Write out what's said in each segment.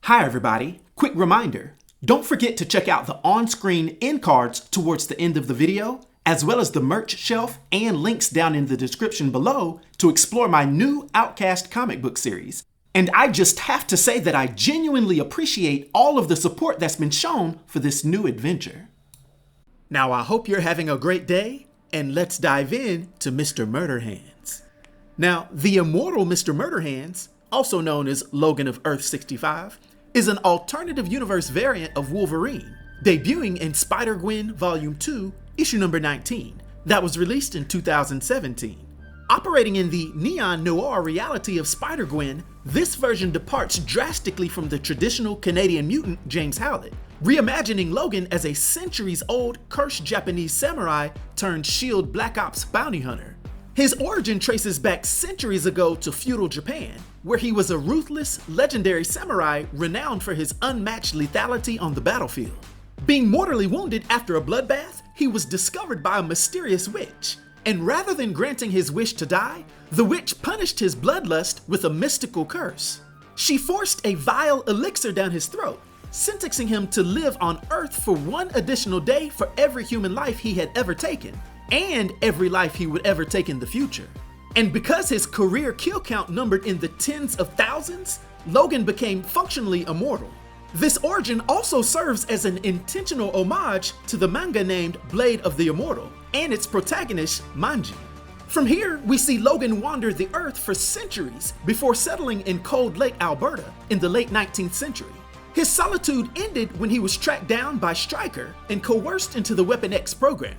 Hi everybody, quick reminder, don't forget to check out the on-screen end cards towards the end of the video, as well as the merch shelf and links down in the description below to explore my new Outcast comic book series. And I just have to say that I genuinely appreciate all of the support that's been shown for this new adventure. Now I hope you're having a great day, and let's dive in to Mr. Murderhands. Now, the Immortal Mr. Murderhands, also known as Logan of Earth-65, is an alternative universe variant of Wolverine, debuting in Spider-Gwen Volume 2, issue number 19, that was released in 2017. Operating in the neon noir reality of Spider-Gwen, this version departs drastically from the traditional Canadian mutant James Howlett, reimagining Logan as a centuries-old cursed Japanese samurai turned S.H.I.E.L.D. Black Ops bounty hunter. His origin traces back centuries ago to feudal Japan, where he was a ruthless, legendary samurai renowned for his unmatched lethality on the battlefield. Being mortally wounded after a bloodbath, he was discovered by a mysterious witch, and rather than granting his wish to die, the witch punished his bloodlust with a mystical curse. She forced a vile elixir down his throat, sentencing him to live on Earth for one additional day for every human life he had ever taken, and every life he would ever take in the future. And because his career kill count numbered in the tens of thousands, Logan became functionally immortal. This origin also serves as an intentional homage to the manga named Blade of the Immortal and its protagonist, Manji. From here, we see Logan wander the Earth for centuries before settling in Cold Lake, Alberta in the late 19th century. His solitude ended when he was tracked down by Stryker and coerced into the Weapon X program.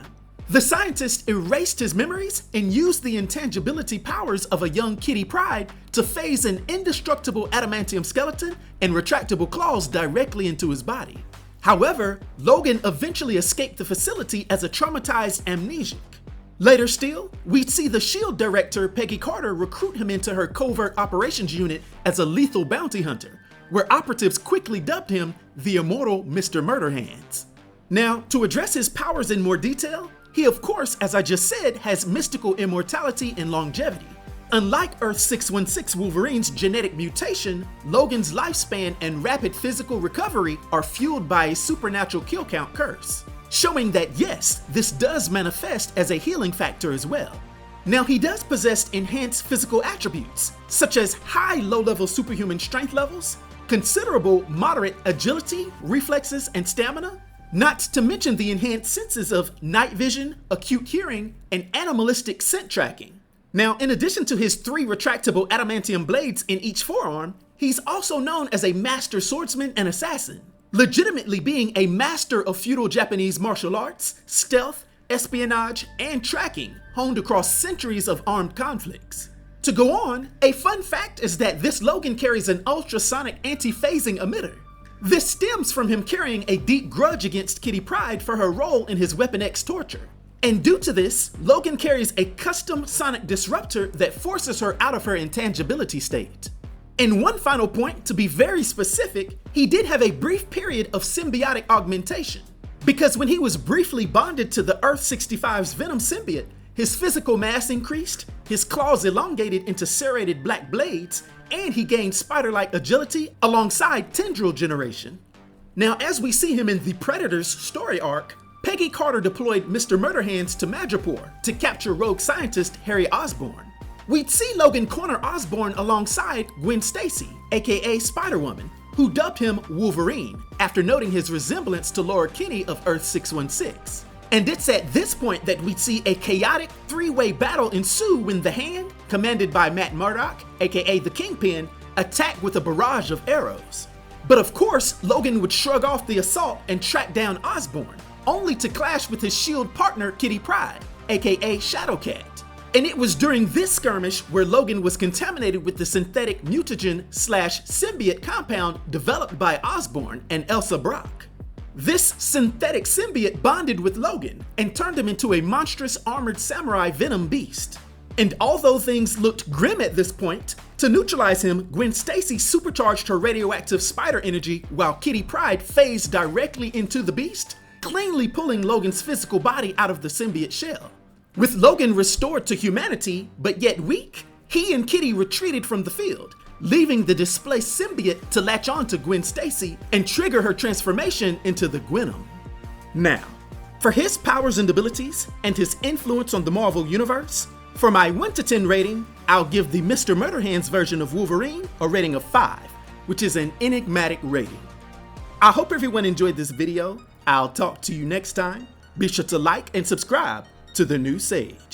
The scientist erased his memories and used the intangibility powers of a young Kitty Pryde to phase an indestructible adamantium skeleton and retractable claws directly into his body. However, Logan eventually escaped the facility as a traumatized amnesiac. Later still, we'd see the S.H.I.E.L.D. director Peggy recruit him into her covert operations unit as a lethal bounty hunter, where operatives quickly dubbed him the Immortal Mr. Murderhands. Now, to address his powers in more detail, he of course, as I just said, has mystical immortality and longevity. Unlike Earth-616 Wolverine's genetic mutation, Logan's lifespan and rapid physical recovery are fueled by a supernatural kill count curse, showing that yes, this does manifest as a healing factor as well. Now he does possess enhanced physical attributes, such as high low-level superhuman strength levels, considerable moderate agility, reflexes, and stamina, not to mention the enhanced senses of night vision, acute hearing, and animalistic scent tracking. Now, in addition to his 3 retractable adamantium blades in each forearm, he's also known as a master swordsman and assassin, legitimately being a master of feudal Japanese martial arts, stealth, espionage, and tracking, honed across centuries of armed conflicts. To go on, a fun fact is that this Logan carries an ultrasonic anti-phasing emitter. This stems from him carrying a deep grudge against Kitty Pryde for her role in his Weapon X torture. And due to this, Logan carries a custom sonic disruptor that forces her out of her intangibility state. And one final point, to be very specific, he did have a brief period of symbiotic augmentation, because when he was briefly bonded to the Earth-65's Venom symbiote, his physical mass increased, his claws elongated into serrated black blades, and he gained spider-like agility alongside tendril generation. Now, as we see him in the Predator's story arc, Peggy deployed Mr. Murderhands to Madripoor to capture rogue scientist Harry Osborn. We'd see Logan corner Osborn alongside Gwen Stacy, aka Spider-Woman, who dubbed him Wolverine after noting his resemblance to Laura Kinney of Earth-616. And it's at this point that we'd see a chaotic 3-way battle ensue when the Hand, commanded by Matt Murdock, aka the Kingpin, attacked with a barrage of arrows. But of course, Logan would shrug off the assault and track down Osborn, only to clash with his S.H.I.E.L.D. partner Kitty Pryde, aka Shadowcat. And it was during this skirmish where Logan was contaminated with the synthetic mutagen/symbiote compound developed by Osborn and Elsa Brock. This synthetic symbiote bonded with Logan and turned him into a monstrous armored samurai venom beast. And although things looked grim at this point, to neutralize him, Gwen Stacy supercharged her radioactive spider energy while Kitty Pryde phased directly into the beast, cleanly pulling Logan's physical body out of the symbiote shell. With Logan restored to humanity, but yet weak, he and Kitty retreated from the field, leaving the displaced symbiote to latch on to Gwen Stacy and trigger her transformation into the Gwenom. Now, for his powers and abilities and his influence on the Marvel Universe, for my 1 to 10 rating, I'll give the Mr. Murderhands version of Wolverine a rating of 5, which is an enigmatic rating. I hope everyone enjoyed this video. I'll talk to you next time. Be sure to like and subscribe to The New Sage.